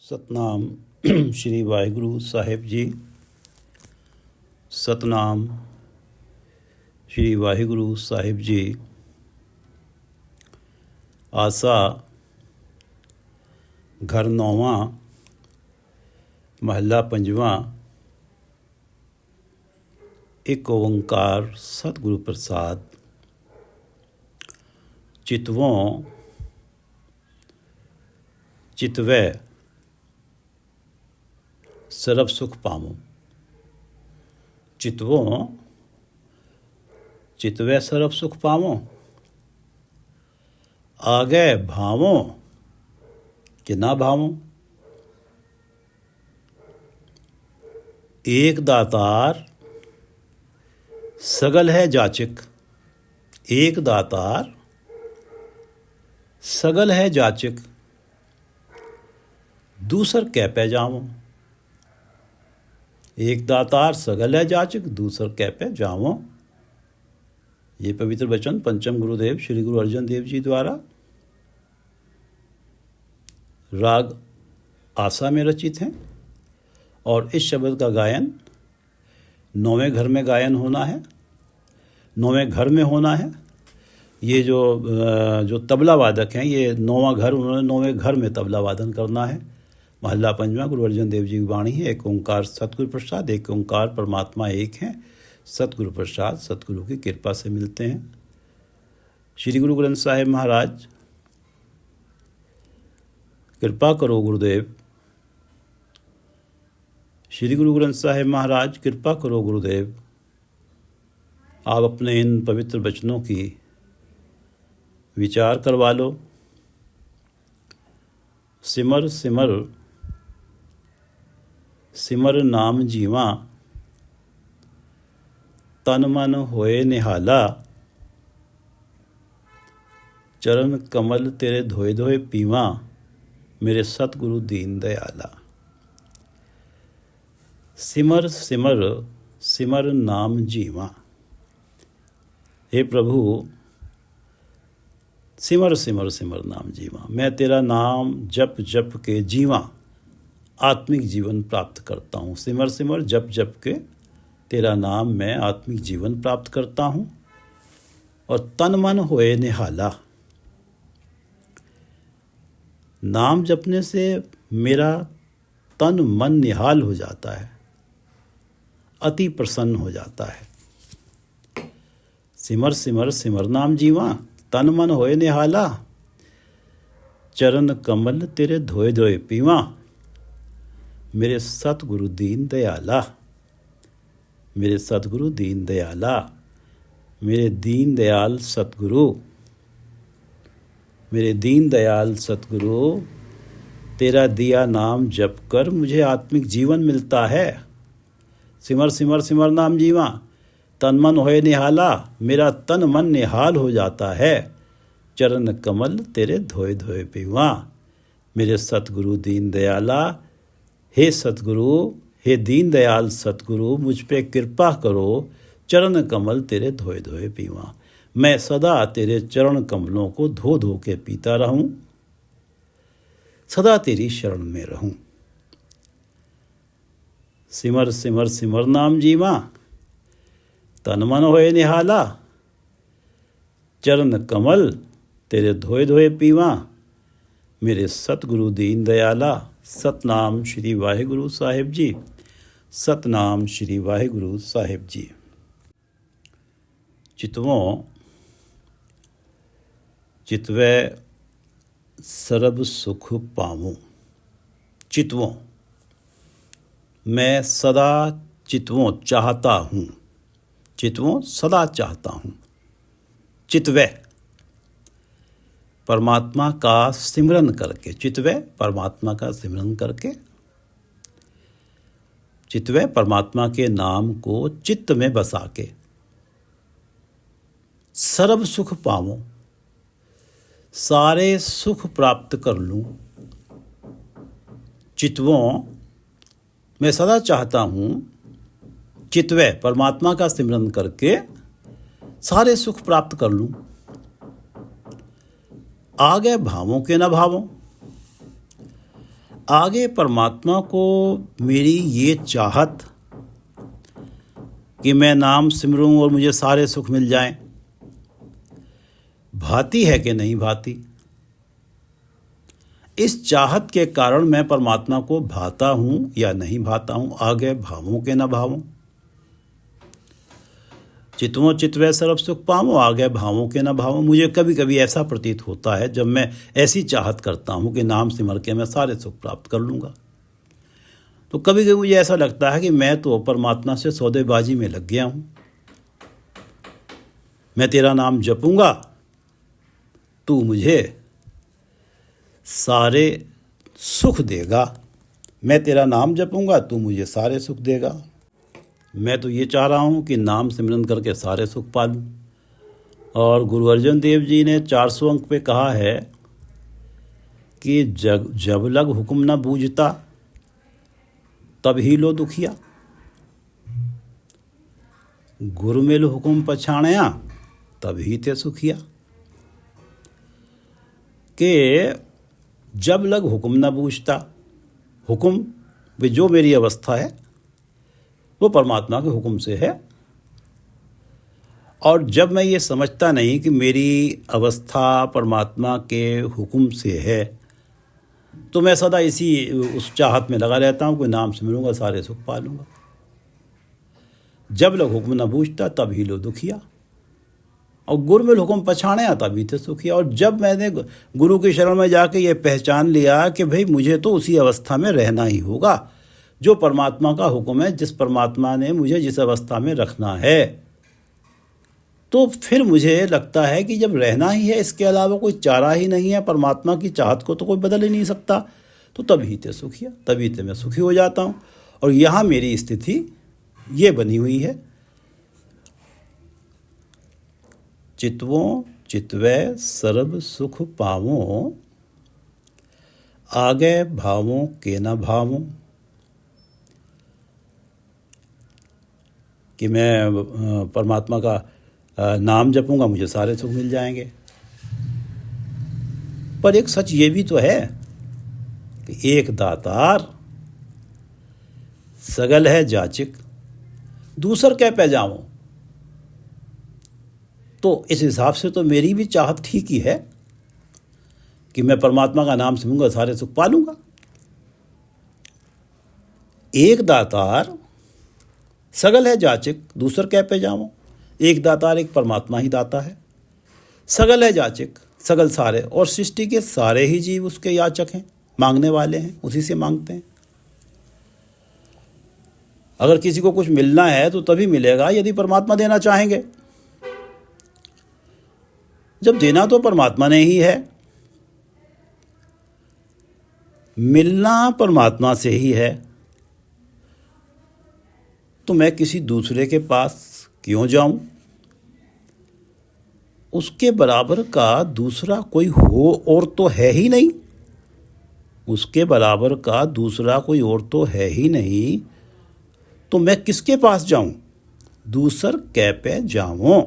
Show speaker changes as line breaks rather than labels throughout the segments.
ਸਤਨਾਮ ਸ਼੍ਰੀ ਵਾਹਿਗੁਰੂ ਸਾਹਿਬ ਜੀ। ਸਤਨਾਮ ਸ਼੍ਰੀ ਵਾਹਿਗੁਰੂ ਸਾਹਿਬ ਜੀ। ਆਸਾ ਘਰ ਨੌਵਾਂ ਮਹੱਲਾ ਪੰਜਵਾਂ। ਇੱਕ ਓੰਕਾਰ ਸਤਿਗੁਰੂ ਪ੍ਰਸਾਦ। ਚਿਤਵੋਂ ਚਿਤਵੈ ਸਰਬ ਸੁਖ ਪਾਵੋਂ। चितवों चितवै सरब सुख पावों। आगे भावों कि ना भावों। एक दातार सगल है जाचक। एक दातार सगल है जाचक। दूसर कै पै जावों। एक दातार सगल है जाचक, दूसर कै पे जावों। ये पवित्र वचन पंचम गुरुदेव श्री गुरु अर्जन देव जी द्वारा राग आसा में रचित हैं। और इस शब्द का गायन 9वें घर में गायन होना है, 9वें घर में होना है। ये जो तबला वादक हैं, ये 9वां घर, उन्होंने 9वें घर में तबला वादन करना है। महला पंजवा गुरु अर्जन देव जी की वाणी है। एक ओंकार सतगुरु प्रसाद। एक ओंकार परमात्मा एक हैं। सतगुरु प्रसाद सतगुरु की कृपा से मिलते हैं। श्री गुरु ग्रंथ साहिब महाराज, कृपा करो गुरुदेव। श्री गुरु ग्रंथ साहिब महाराज, कृपा करो गुरुदेव। आप अपने इन पवित्र वचनों की विचार करवा लो। सिमर सिमर सिमर नाम जीवा, तन मन होए निहाला। चरण कमल तेरे धोए धोए पीवा, मेरे सतगुरु दीन दयाला। सिमर सिमर सिमर नाम जीवा। हे प्रभु, सिमर सिमर सिमर नाम जीवा। मैं तेरा नाम जप जप के जीवा, आत्मिक जीवन प्राप्त करता हूँ। सिमर सिमर जप जप के तेरा नाम मैं आत्मिक जीवन प्राप्त करता हूँ। और तन मन होए निहाला। नाम जपने से मेरा तन मन निहाल हो जाता है, अति प्रसन्न हो जाता है। सिमर सिमर सिमर नाम जीवा, तन मन होए निहाला। चरण कमल तेरे धोए धोए पीवा, मेरे सतगुरु दीन दयाला। मेरे सतगुरु दीन दयाला। मेरे दीन दयाल सतगुरु, मेरे दीन दयाल सतगुरु, तेरा दिया नाम जप कर मुझे आत्मिक जीवन मिलता है। सिमर सिमर सिमर नाम जीवा, तन मन होए निहाला। मेरा तन मन निहाल हो जाता है। चरण कमल तेरे धोए धोए पीवा, मेरे सतगुरु दीन दयाला। हे सतगुरु, हे दीन दयाल सतगुरु, मुझ पे कृपा करो। चरण कमल तेरे धोए धोए पीवा। मैं सदा तेरे चरण कमलों को धो धो के पीता रहूं, सदा तेरी शरण में रहूं। सिमर सिमर सिमर नाम जीवा, तन मन होए निहाला। चरण कमल तेरे धोए धोए पीवा, मेरे सतगुरु दीन दयाला। सतनाम श्री वाहिगुरु साहिब जी। सतनाम श्री वाहिगुरु साहिब जी। चितवों चितवै सरब सुख पावों। चितवों, मैं सदा चितवों चाहता हूँ। चितवों सदा चाहता हूँ। चितवै परमात्मा का सिमरन करके। चितवै परमात्मा का सिमरन करके। चितवै परमात्मा के नाम को चित्त में बसा के सर्व सुख पावों, सारे सुख प्राप्त कर लूं। चितवों, मैं सदा चाहता हूँ चितवै परमात्मा का सिमरन करके सारे सुख प्राप्त कर लूं। आगे भावों के न भावों। आगे परमात्मा को मेरी ये चाहत कि मैं नाम सिमरूं और मुझे सारे सुख मिल जाएं, भाती है कि नहीं भाती? इस चाहत के कारण मैं परमात्मा को भाता हूं या नहीं भाता हूं? आगे भावों के न भावों, चितवों चितवै सर्व सुख पावों, आगे भावों के न भावों। मुझे कभी कभी ऐसा प्रतीत होता है जब मैं ऐसी चाहत करता हूं कि नाम सिमर के मैं सारे सुख प्राप्त कर लूँगा, तो कभी कभी मुझे ऐसा लगता है कि मैं तो परमात्मा से सौदेबाजी में लग गया हूँ। मैं तेरा नाम जपूंगा, तू मुझे सारे सुख देगा। मैं तेरा नाम जपूंगा, तू मुझे सारे सुख देगा। मैं तो ये चाह रहा हूँ कि नाम सिमरन करके सारे सुख पा लूँ। और गुरु अर्जन देव जी ने 400 अंक पे कहा है कि जब लग हुक्म न बूझता तब ही लो दुखिया, गुरु मिल हुक्म पछाणया तब ही ते सुखिया। कि जब लग हुक्म न बूझता, हुक्म वे जो मेरी अवस्था है वो परमात्मा के हुक्म से है, और जब मैं ये समझता नहीं कि मेरी अवस्था परमात्मा के हुक्म से है, तो मैं सदा इसी उस चाहत में लगा रहता हूँ कि नाम सिमरूंगा सारे सुख पा लूँगा। जब लग हुक्म न बूझता तब ही लो दुखिया, और गुरु में हुक्म पछाणे तभी थे सुखिया। और जब मैंने गुरु की शरण में जाके ये पहचान लिया कि भाई मुझे तो उसी अवस्था में रहना ही होगा जो परमात्मा का हुक्म है, जिस परमात्मा ने मुझे जिस अवस्था में रखना है, तो फिर मुझे लगता है कि जब रहना ही है, इसके अलावा कोई चारा ही नहीं है, परमात्मा की चाहत को तो कोई बदल ही नहीं सकता, तो तभी ते सुखिया, तभी ते मैं सुखी हो जाता हूँ। और यहाँ मेरी स्थिति ये बनी हुई है, चितवों चितवै सर्व सुख पावों, आगे भावों के न भावों। कि मैं परमात्मा का नाम जपूंगा, मुझे सारे सुख मिल जाएंगे। पर एक सच ये भी तो है कि एक दातार सगल है जाचिक, दूसर क्या पै जाऊं। तो इस हिसाब से तो मेरी भी चाहत ठीक ही है कि मैं परमात्मा का नाम सुनूंगा, सारे सुख पा लूंगा। एक दातार सगल है जाचिक, दूसर क्या पे जाऊं। एक दातार, एक परमात्मा ही दाता है। सगल है जाचिक, सगल सारे, और सृष्टि के सारे ही जीव उसके याचक हैं, मांगने वाले हैं, उसी से मांगते हैं। अगर किसी को कुछ मिलना है तो तभी मिलेगा यदि परमात्मा देना चाहेंगे। जब देना तो परमात्मा ने ही है, मिलना परमात्मा से ही है, तो मैं किसी दूसरे के पास क्यों जाऊं। उसके बराबर का दूसरा कोई हो और तो है ही नहीं, उसके बराबर का दूसरा कोई और तो है ही नहीं, तो मैं किसके पास जाऊं। दूसर कै पे जाऊं।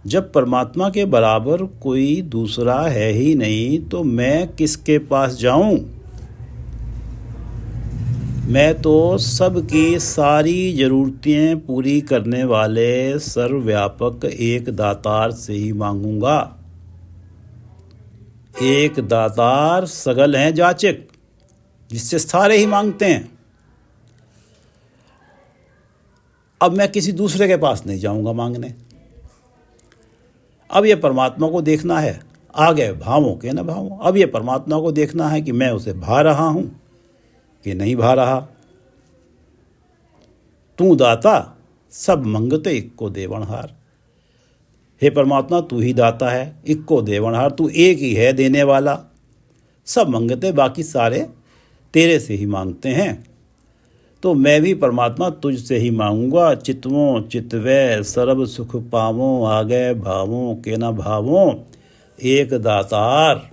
जब परमात्मा के बराबर कोई दूसरा है ही नहीं, तो मैं किसके पास जाऊं। मैं तो सबकी सारी ज़रूरतें पूरी करने वाले सर्वव्यापक एक दातार से ही मांगूंगा। एक दातार सगल हैं जाचिक, जिससे सारे ही मांगते हैं। अब मैं किसी दूसरे के पास नहीं जाऊंगा मांगने। अब ये परमात्मा को देखना है, आगे भावों के न भावों। अब ये परमात्मा को देखना है कि मैं उसे भा रहा हूं कि नहीं भा रहा। तू दाता सब मंगते इक्को देवनहार। हे परमात्मा, तू ही दाता है, इक्को देवनहार, तू एक ही है देने वाला। सब मंगते, बाकी सारे तेरे से ही मांगते हैं। तो मैं भी परमात्मा तुझसे ही मांगूंगा। चितवों चितवै सर्व सुख पावों, आगे भावों के न भावों। एक दातार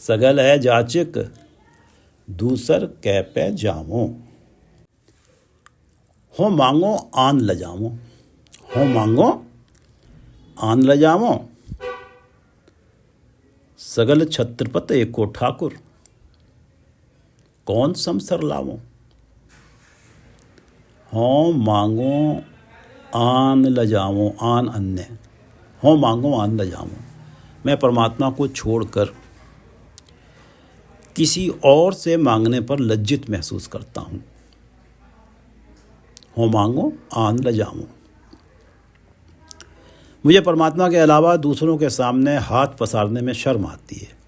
सगल है जाचिक, दूसर कै पे जावों। हो मांगो आन लजावो, हो मांगो आन लजावो। सगल छत्रपत एको ठाकुर, कौन समसर लावो। हों मांगो आन लजावो, आन अन्य, हों मांगो आन लजावो। मैं परमात्मा को छोड़कर किसी और से मांगने पर लज्जित महसूस करता हूँ। हो मांगो आन लजाऊं। मुझे परमात्मा के अलावा दूसरों के सामने हाथ पसारने में शर्म आती है।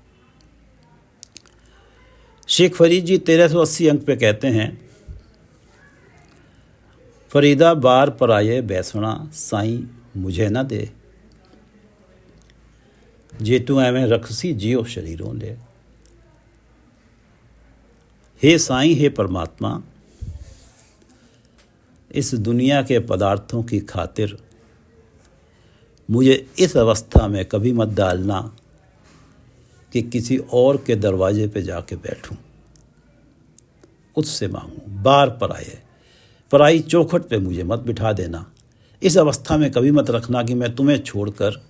शेख फरीद जी 1380 अंक पे कहते हैं, फरीदा बार पराये बैसणा साईं मुझे न दे, जे तू एवें रखसी जियो शरीरों ले। हे साईं, हे परमात्मा, इस दुनिया के पदार्थों की खातिर मुझे इस अवस्था में कभी मत डालना कि किसी और के दरवाजे पे जाके बैठूं, उससे मांगूं। बार पराई चौखट पे मुझे मत बिठा देना। इस अवस्था में कभी मत रखना कि मैं तुम्हें छोड़कर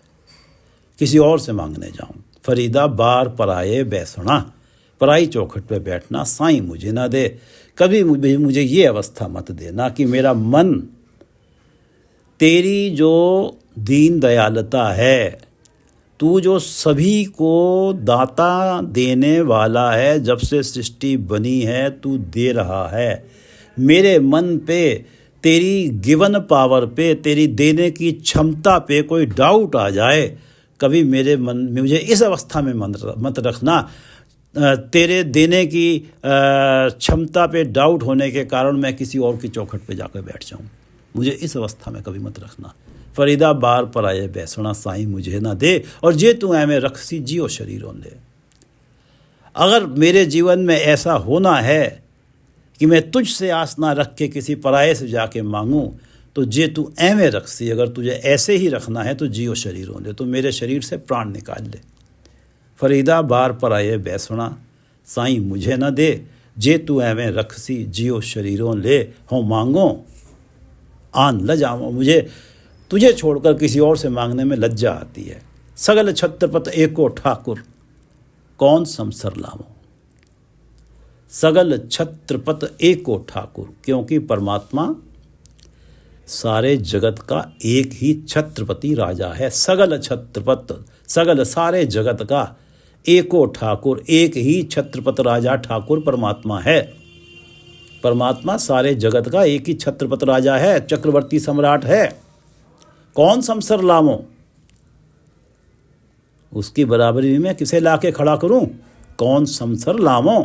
किसी और से मांगने जाऊं। फरीदा बार पराये बैसणा, पराई चौखट पे बैठना साईं मुझे ना दे। कभी मुझे ये अवस्था मत देना कि मेरा मन तेरी जो दीन दयालता है, तू जो सभी को दाता देने वाला है, जब से सृष्टि बनी है तू दे रहा है, मेरे मन पे तेरी गिवन पावर पे, तेरी देने की क्षमता पे कोई डाउट आ जाए, कभी मेरे मन में मुझे इस अवस्था में मत रखना तेरे देने की क्षमता पे डाउट होने के कारण मैं किसी और की चौखट पे जाकर बैठ जाऊं। मुझे इस अवस्था में कभी मत रखना। फरीदा बार पराये बैसणा साईं मुझे ना दे, और जे तू एवें रखसी जियो शरीरों ले। अगर मेरे जीवन में ऐसा होना है कि मैं तुझसे आस ना रख के किसी पराये से जाके मांगूं, तो जे तू एवें रखसी, अगर तुझे ऐसे ही रखना है तो जियो शरीरों ले, तो मेरे शरीर से प्राण निकाल ले। फरीदा बार पराये बैसणा साईं मुझे न दे, जे तू एवें रखसी जियो शरीरों ले। हों मांगो आन लजावो। मुझे तुझे छोड़कर किसी और से मांगने में लज्जा आती है। सगल छत्रपत एको ठाकुर कौन समसर लावो। सगल छत्रपत एको ठाकुर, क्योंकि परमात्मा सारे जगत का एक ही छत्रपति राजा है। सगल छत्रपत, सगल सारे जगत का एको ठाकुर, एक ही छत्रपत राजा ठाकुर परमात्मा है। परमात्मा सारे जगत का एक ही छत्रपत राजा है, चक्रवर्ती सम्राट है। कौन समसर लावो, उसकी बराबरी में किसे लाके खड़ा करूं। कौन समसर लावो,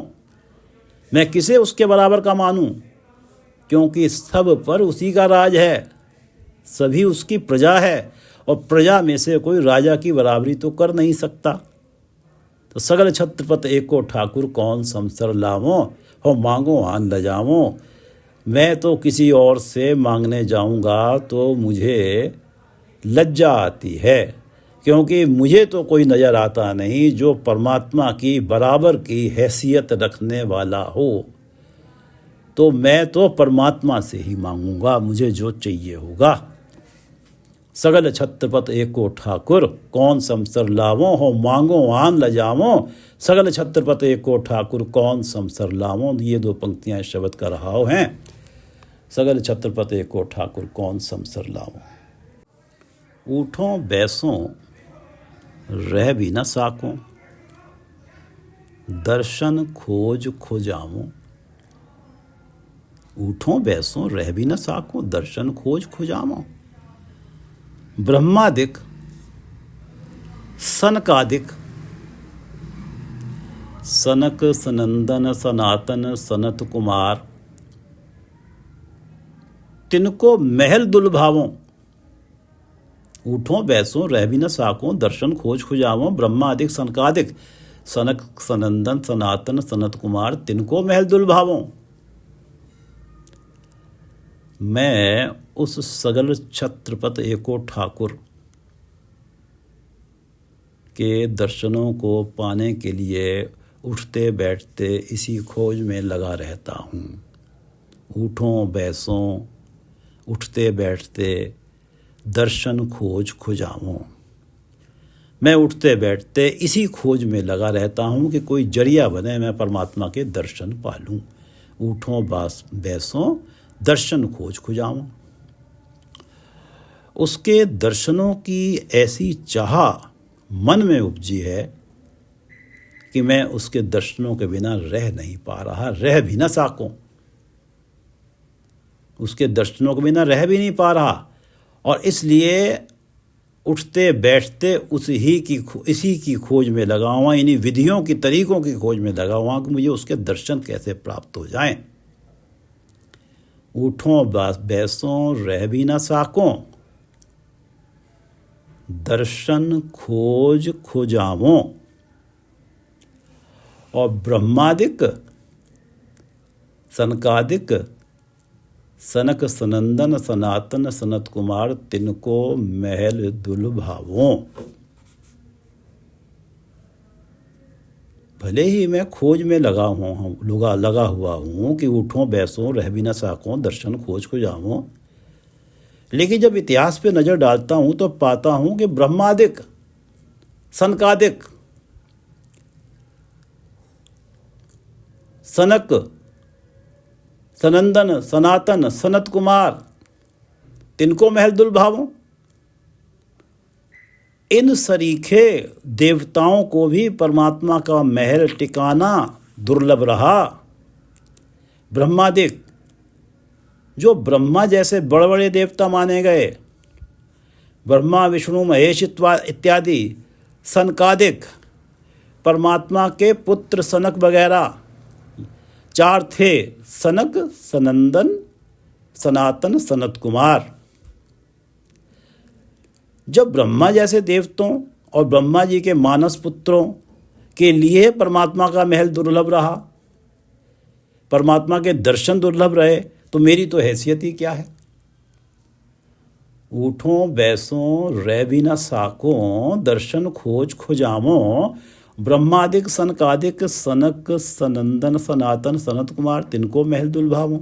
मैं किसे उसके बराबर का मानूं, क्योंकि सब पर उसी का राज है, सभी उसकी प्रजा है, और प्रजा में से कोई राजा की बराबरी तो कर नहीं सकता। तो सगल छत्रपत एको ठाकुर कौन समसर लावो। हो मांगो आन लजावो। मैं तो किसी और से मांगने जाऊंगा तो मुझे लज्जा आती है, क्योंकि मुझे तो कोई नज़र आता नहीं जो परमात्मा की बराबर की हैसियत रखने वाला हो। तो मैं तो परमात्मा से ही मांगूंगा मुझे जो चाहिए होगा। सगल छत्रपत एको ठाकुर कौन समसर लावो। हो मांगो आन लजावो। सगल छत्रपत एको ठाकुर कौन समसर लावो। ये दो पंक्तियां शब्द का रहाव हैं। सगल छत्रपत एको ठाकुर कौन समसर लावो। उठो बैसो रह भी न साको, दर्शन खोज खोजावो। उठो बैसो रह भी न साको, दर्शन खोज खोजावो। ब्रह्मादिक सनकादिक, सनक सनंदन सनातन सनत कुमार, तिनको महल दुलभावो। उठो बैसो रह भी न साको, दर्शन खोज खुजावो। ब्रह्मादिक सनकादिक, सनक सनंदन सनातन सनत कुमार, तिनको महल दुलभावो। मैं उस सगल छत्रपत एको ठाकुर के दर्शनों को पाने के लिए उठते बैठते इसी खोज में लगा रहता हूँ। उठो बैसो, उठते बैठते दर्शन खोज खुजावो। मैं उठते बैठते इसी खोज में लगा रहता हूँ कि कोई जरिया बने मैं परमात्मा के दर्शन पा लूँ। उठों बैसों दर्शन खोज खुजाऊँ। उसके दर्शनों की ऐसी चाह मन में उपजी है कि मैं उसके दर्शनों के बिना रह नहीं पा रहा, रह भी ना सकूं। उसके दर्शनों के बिना रह भी नहीं पा रहा और इसलिए उठते बैठते इसी की खोज में लगा हुआ, इन्हीं विधियों की तरीकों की खोज में लगा हुआ कि मुझे उसके दर्शन कैसे प्राप्त हो जाएं। उठों बैसों रह भी ना साकों, दर्शन खोज खुजावों। और ब्रह्मादिक सनकादिक सनक सनंदन सनातन सनत कुमार तिनको महल दुलभावों। भले ही मैं खोज में लगा हुआ हूँ कि उठों बैसों रह भी न साकों, दर्शन खोज को जाऊँ, लेकिन जब इतिहास पे नज़र डालता हूँ तो पाता हूँ कि ब्रह्मादिक सनकादिक सनक सनंदन सनातन सनत कुमार तिनको महल दुलभावों, इन सरीखे देवताओं को भी परमात्मा का महल टिकाना दुर्लभ रहा। ब्रह्मादिक, जो ब्रह्मा जैसे बड़े बड़े देवता माने गए, ब्रह्मा विष्णु महेश इत्यादि, सनकादिक परमात्मा के पुत्र सनक वगैरह, चार थे, सनक सनंदन सनातन सनत कुमार। जब ब्रह्मा जैसे देवताओं और ब्रह्मा जी के मानस पुत्रों के लिए परमात्मा का महल दुर्लभ रहा, परमात्मा के दर्शन दुर्लभ रहे, तो मेरी तो हैसियत ही क्या है। उठों बैसों रह भी न साकों, दर्शन खोज खुजावों। ब्रह्मादिक सनकादिक सनक सनंदन सनातन सनत कुमार तिनको महल दुलभावों।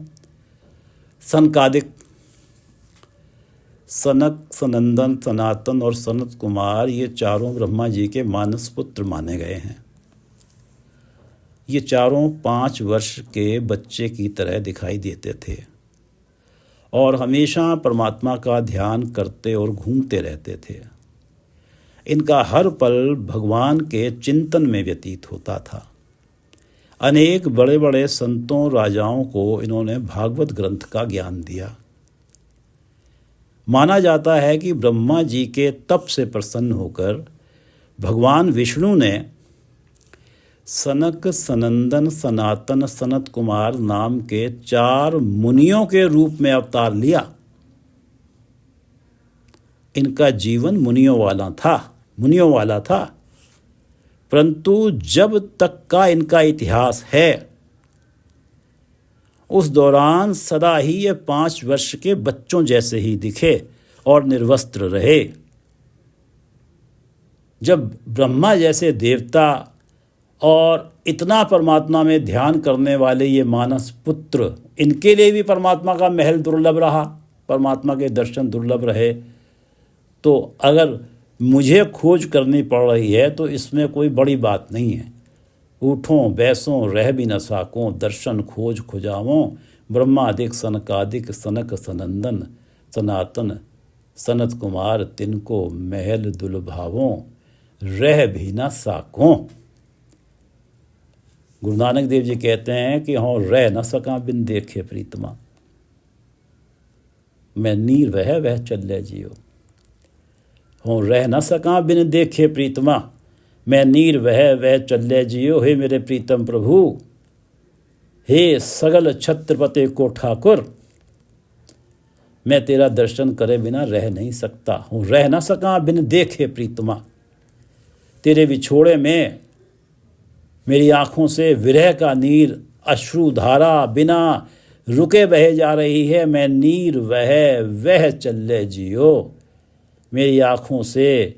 सनकादिक, सनक सनंदन सनातन और सनत कुमार, ये चारों ब्रह्मा जी के मानस पुत्र माने गए हैं। ये चारों 5 वर्ष के बच्चे की तरह दिखाई देते थे और हमेशा परमात्मा का ध्यान करते और घूमते रहते थे। इनका हर पल भगवान के चिंतन में व्यतीत होता था। अनेक बड़े बड़े संतों राजाओं को इन्होंने भागवत ग्रंथ का ज्ञान दिया। माना जाता है कि ब्रह्मा जी के तप से प्रसन्न होकर भगवान विष्णु ने सनक सनंदन सनातन सनत कुमार नाम के 4 मुनियों के रूप में अवतार लिया। इनका जीवन मुनियों वाला था, परंतु जब तक का इनका इतिहास है उस दौरान सदा ही ये 5 वर्ष के बच्चों जैसे ही दिखे और निर्वस्त्र रहे। जब ब्रह्मा जैसे देवता और इतना परमात्मा में ध्यान करने वाले ये मानस पुत्र, इनके लिए भी परमात्मा का महल दुर्लभ रहा, परमात्मा के दर्शन दुर्लभ रहे, तो अगर मुझे खोज करनी पड़ रही है तो इसमें कोई बड़ी बात नहीं है। उठों बैसों रह भी न साकों, दर्शन खोज खुजावों। ब्रह्मादिक सनकादिक सनक सनंदन सनातन सनत कुमार तिनको महल दुलभावों, रह भी न साकों। गुरु नानक देव जी कहते हैं कि हाँ, रह न सका बिन देखे प्रीतमा, मैं नीर वह चले जियो। हाँ, रह न सका बिन देखे प्रीतमा, मैं नीर वह चले जियो। हे मेरे प्रीतम प्रभु, हे सगल छत्रपति को ठाकुर, मैं तेरा दर्शन करे बिना रह नहीं सकता हूँ। रह न सका बिन देखे प्रीतमा, तेरे विछोड़े में मेरी आँखों से विरह का नीर अश्रुधारा बिना रुके बहे जा रही है। मैं नीर वह चले जियो, मेरी आँखों से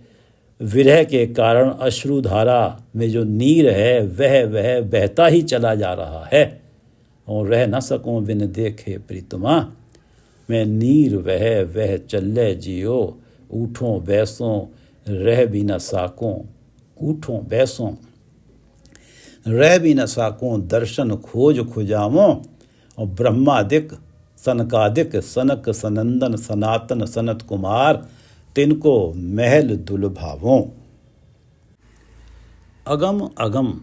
विरह के कारण अश्रुधारा में जो नीर है वह बहता ही चला जा रहा है। और रह न सकूं बिन देखे प्रीतमा, मैं नीर वह चले जियो। उठों बैसों रह भी न साकों कूठों बैसों, रह भी न साकों दर्शन खोज खुजावों, और ब्रह्मादिक सनकादिक सनक सनंदन सनातन सनत कुमार, तिनको महल दुलभावों। अगम अगम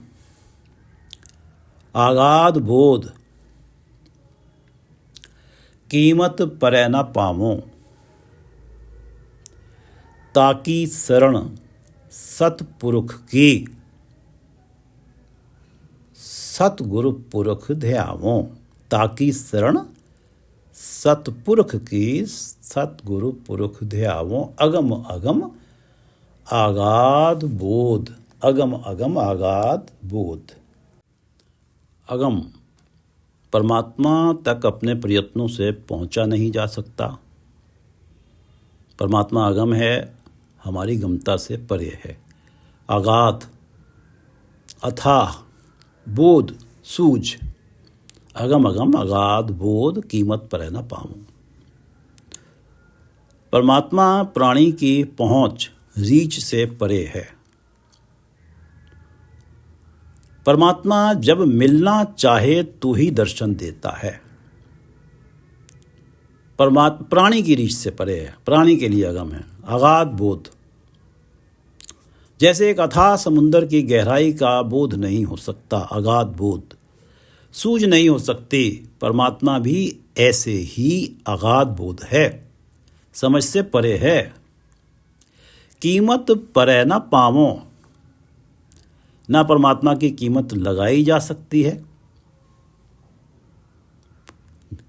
आगाध बोध, कीमत परै न पावों, ताकी शरण सतपुरुख की, सतगुरु पुरख ध्यावों। ताकी शरण सतपुरख की, सतगुरु पुरख ध्यावों। अगम अगम आगाध बोध, अगम अगम आगाध बोध। अगम, परमात्मा तक अपने प्रयत्नों से पहुंचा नहीं जा सकता। परमात्मा अगम है, हमारी गमता से परे है। आगाध, अथाह, बोध, सूझ। अगम अगम अगाध बोध, कीमत परै न पाऊं। परमात्मा प्राणी की पहुंच, रीच से परे है। परमात्मा जब मिलना चाहे तो ही दर्शन देता है। परमात्मा प्राणी की रीच से परे है, प्राणी के लिए अगम है। अगाध बोध, जैसे एक अथाह समुंदर की गहराई का बोध नहीं हो सकता, अगाध बोध सूझ नहीं हो सकती, परमात्मा भी ऐसे ही अगाध बोध है, समझ से परे है। कीमत परै न पावों, ना परमात्मा की कीमत लगाई जा सकती है,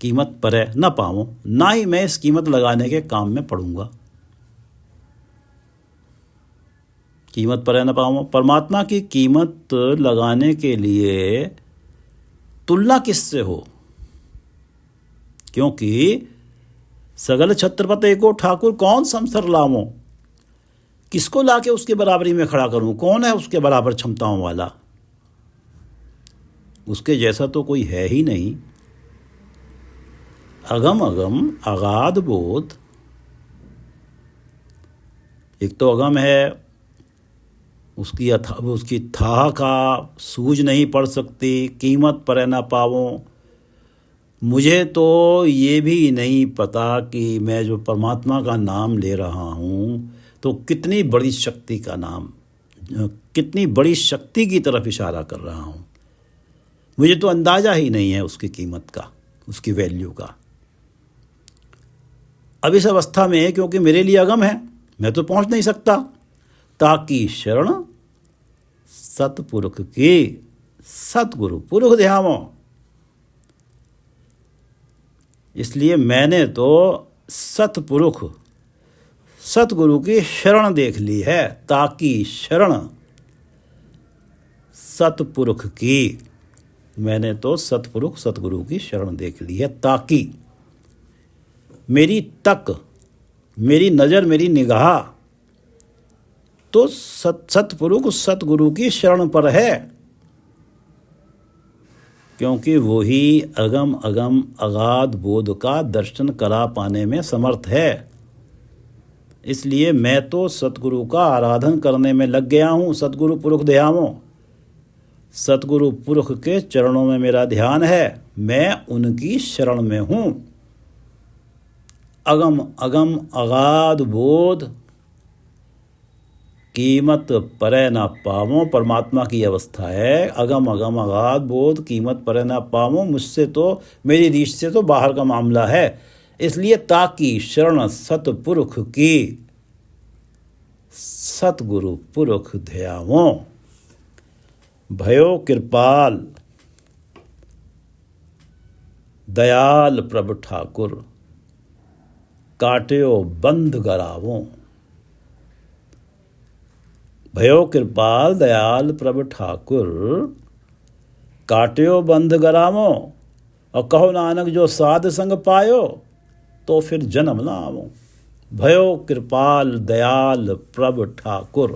कीमत परै न पावों, ना ही मैं इस कीमत लगाने के काम में पड़ूंगा। कीमत परै न पावों, परमात्मा की कीमत लगाने के लिए तुलना किससे हो, क्योंकि सगल छत्रपति को ठाकुर कौन समसर लावों। किसको लाके उसके बराबरी में खड़ा करूं, कौन है उसके बराबर क्षमताओं वाला। उसके जैसा तो कोई है ही नहीं। अगम अगम अगाध बोध, एक तो अगम है, उसकी थाह का सूझ नहीं पड़ सकती, कीमत परै न पावों। मुझे तो ये भी नहीं पता कि मैं जो परमात्मा का नाम ले रहा हूँ तो कितनी बड़ी शक्ति का नाम, कितनी बड़ी शक्ति की तरफ इशारा कर रहा हूँ। मुझे तो अंदाज़ा ही नहीं है उसकी कीमत का, उसकी वैल्यू का। अब इस अवस्था में क्योंकि मेरे लिए अगम है, मैं तो पहुँच नहीं सकता। ताकी शरण सतपुरुख की, सतगुरु पुरुष ध्यावों। इसलिए मैंने तो सतपुरुष सतगुरु की शरण देख ली है। ताकी शरण सतपुरुष की, मैंने तो सतपुरुष सतगुरु की शरण देख ली है। ताकि मेरी तक, मेरी नज़र, मेरी निगाह तो सतपुरुष सतगुरु की शरण पर है, क्योंकि वही अगम अगम अगाध बोध का दर्शन करा पाने में समर्थ है। इसलिए मैं तो सतगुरु का आराधन करने में लग गया हूँ। सतगुरु पुरुष ध्यावों, सतगुरु पुरुष के चरणों में मेरा ध्यान है, मैं उनकी शरण में हूँ। अगम अगम अगाध बोध, कीमत परै न पावों, परमात्मा की अवस्था है। अगम अगम अगाध बोध, कीमत परै न पावों, मुझसे तो, मेरी रीच से तो बाहर का मामला है। इसलिए ताकि शरण सतपुरुष की, सतगुरु पुरुष ध्यावों। भयो कृपाल दयाल प्रभु ठाकुर, काट्यो बंध गरावों। भयो कृपाल दयाल प्रभु ठाकुर, काट्यो बंध गरावों। और कहो नानक जो साध संग पायो, तो फिर जन्म ना आवो। भयो कृपाल दयाल प्रभु ठाकुर,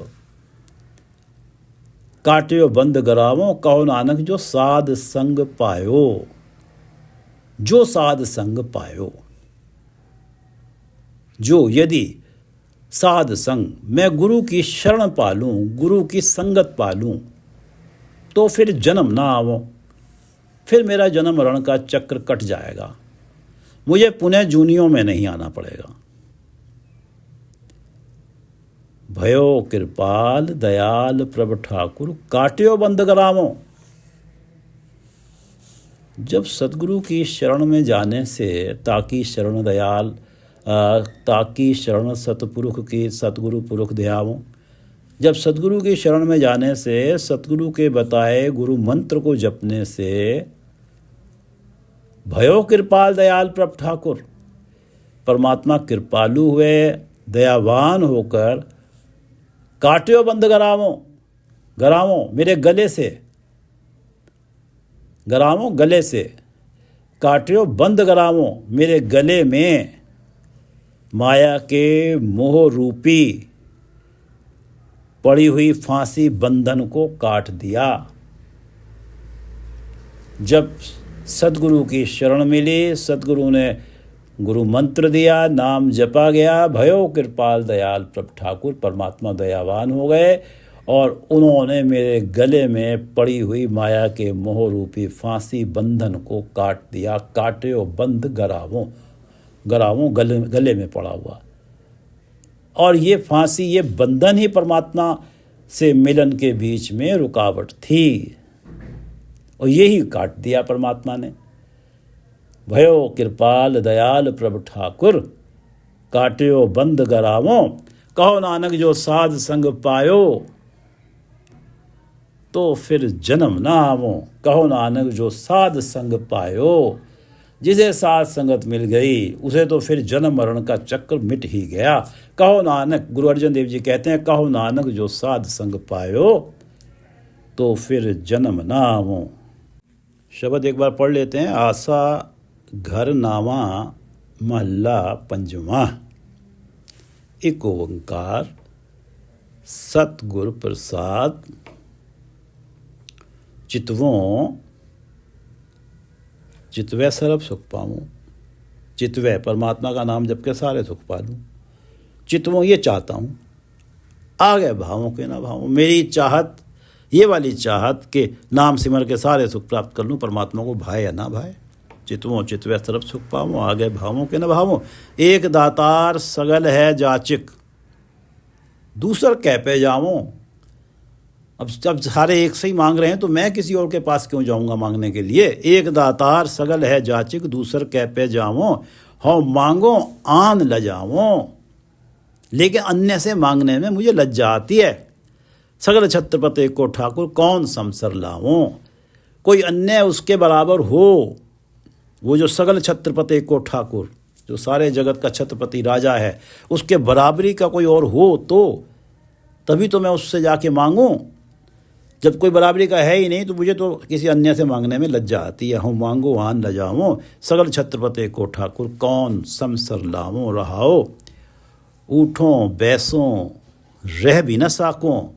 काट्यो बंध गरावों। कहो नानक जो साध संग पायो, जो साध संग पायो। जो यदि साध संग, मैं गुरु की शरण पालूं, गुरु की संगत पालूं, तो फिर जन्म ना आवो, फिर मेरा जन्म मरण का चक्र कट जाएगा, मुझे पुनः जूनियों में नहीं आना पड़ेगा। भयो कृपाल दयाल प्रभ ठाकुर, काट्यो बंद करावो। जब सदगुरु की शरण में जाने से ताकि शरण दयाल ताकि शरण सतपुरुष की सतगुरु पुरुष ध्यावो, जब सदगुरु की शरण में जाने से, सतगुरु के बताए गुरु मंत्र को जपने से, भयो कृपाल दयाल प्रभ ठाकुर, परमात्मा कृपालु हुए, दयावान होकर काट्यो बंद गरावो मेरे गले से, गरावो गले से, काट्यो बंद गरावो मेरे गले में माया के मोह रूपी पड़ी हुई फांसी बंधन को काट दिया। जब सदगुरु की शरण मिली, सदगुरु ने गुरु मंत्र दिया, नाम जपा गया, भयो कृपाल दयाल प्रभ ठाकुर, परमात्मा दयावान हो गए और उन्होंने मेरे गले में पड़ी हुई माया के मोह रूपी फांसी बंधन को काट दिया। काट्यो बंद गरावो गले में पड़ा हुआ, और ये फांसी, ये बंधन ही परमात्मा से मिलन के बीच में रुकावट थी, और यही काट दिया परमात्मा ने। भयो कृपाल दयाल प्रभ ठाकुर, काट्यो बंद गरावो, कहो नानक जो साध संग पायो, तो फिर जन्म ना आवो। कहो नानक जो साध संग पायो, जिसे साध संगत मिल गई उसे तो फिर जन्म मरण का चक्र मिट ही गया। कहो नानक, गुरु अर्जन देव जी कहते हैं, कहो नानक जो साध संग पायो, तो फिर जन्म ना आवो। शब्द एक बार पढ़ लेते हैं। आशा घर नावा महला पंजवा, एक ओंकार सतगुर प्रसाद, चितवै सरब सुख पाऊँ। चितवै परमात्मा का नाम जप के सारे सुख पा लूँ। चितवों ये चाहता हूँ, आगे भावों के ना भावों, मेरी चाहत ये वाली चाहत के नाम सिमर के सारे सुख प्राप्त कर लूँ, परमात्मा को भाए या ना भाए। चितवों चितवै सरब सुख पाऊँ, आगे भावों के ना भावों। एक दातार सगल है जाचिक, दूसर कह पे जाऊँ। अब जब सारे एक से ही मांग रहे हैं तो मैं किसी और के पास क्यों जाऊंगा मांगने के लिए। एक दातार सगल है जाचिक, दूसर कह पे जावो, हो मांगो आन लजावो। लेकिन अन्य से मांगने में मुझे लज्जा आती है। सगल छत्रपति को ठाकुर कौन समसर लावो। कोई अन्य उसके बराबर हो, वो जो सगल छत्रपति को ठाकुर, जो सारे जगत का छत्रपति राजा है, उसके बराबरी का कोई और हो तो तभी तो मैं उससे जाके मांगूं। जब कोई बराबरी का है ही नहीं तो मुझे तो किसी अन्य से मांगने में लज्जा आती है। हूँ मांगो आन लजाओ, सगल छत्रपति को ठाकुर कौन समसर लावो रहाओ। उठों बैसों रह भी न साकों,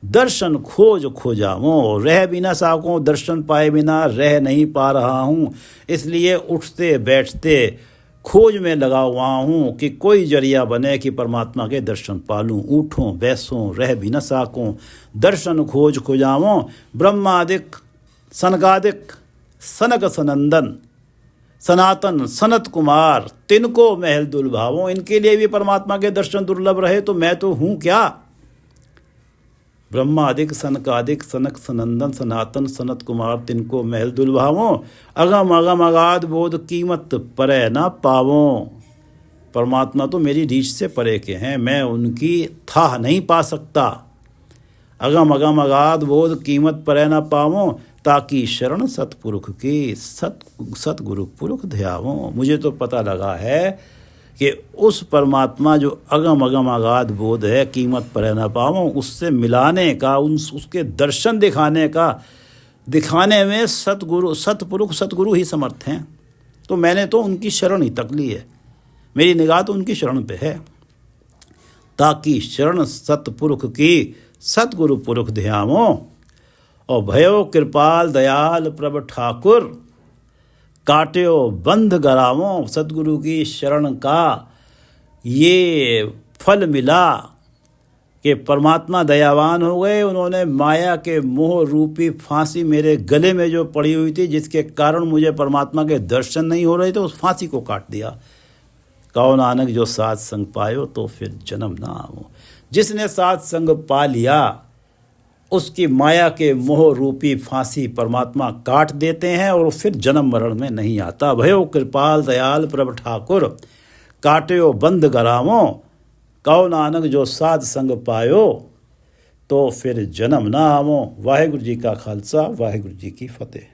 दर्शन खोज खोजाओ। रह भी न साकों, दर्शन पाए बिना रह नहीं पा रहा हूँ, इसलिए उठते बैठते खोज में लगा हुआ हूँ कि कोई जरिया बने कि परमात्मा के दर्शन पालूं। उठों बैसों रह भी न साकों, दर्शन खोज खोजाओ। ब्रह्मादिक सनकादिक सनक सनंदन सनातन सनत कुमार, तिनको महल दुर्भावों। इनके लिए भी परमात्मा के दर्शन दुर्लभ रहे तो मैं तो हूँ क्या। ब्रह्मादिक सनकादिक सनक सनंदन सनातन सनत कुमार, तिनको महल दुर्भावों। अगम अगम अगाध बोध कीमत परे ना पावों। परमात्मा तो मेरी रीच से परे के हैं, मैं उनकी थाह नहीं पा सकता। अगम अगम अगाध बोध कीमत परे ना पावों, ताकि शरण सतपुरुष की सतगुरु पुरुष ध्यावों। मुझे तो पता लगा है कि उस परमात्मा जो अगम अगम अगाध बोध है, कीमत पर न पाऊँ, उससे मिलाने का, उसके दर्शन दिखाने में सतगुरु ही समर्थ हैं। तो मैंने तो उनकी शरण ही तक ली है, मेरी निगाह तो उनकी शरण पे है। ताकि शरण सतपुरुष की सतगुरु पुरुष ध्यावों। और भयो कृपाल दयाल प्रभ ठाकुर, काट्यो बंध गरावों। सतगुरु की शरण का ये फल मिला कि परमात्मा दयावान हो गए। उन्होंने माया के मोह रूपी फांसी मेरे गले में जो पड़ी हुई थी, जिसके कारण मुझे परमात्मा के दर्शन नहीं हो रहे थे, उस फांसी को काट दिया। कहो नानक जो साध संग पायो तो फिर जन्म ना आवो। जिसने साध संग पा लिया उसकी माया के मोह रूपी फांसी परमात्मा काट देते हैं और फिर जन्म मरण में नहीं आता। भयो कृपाल दयाल प्रभ ठाकुर काट्यो बंद गरामो। कहो नानक जो साध संग पायो तो फिर जन्म ना आवो। वाहिगुरु जी का खालसा, वाहिगुरु जी की फतेह।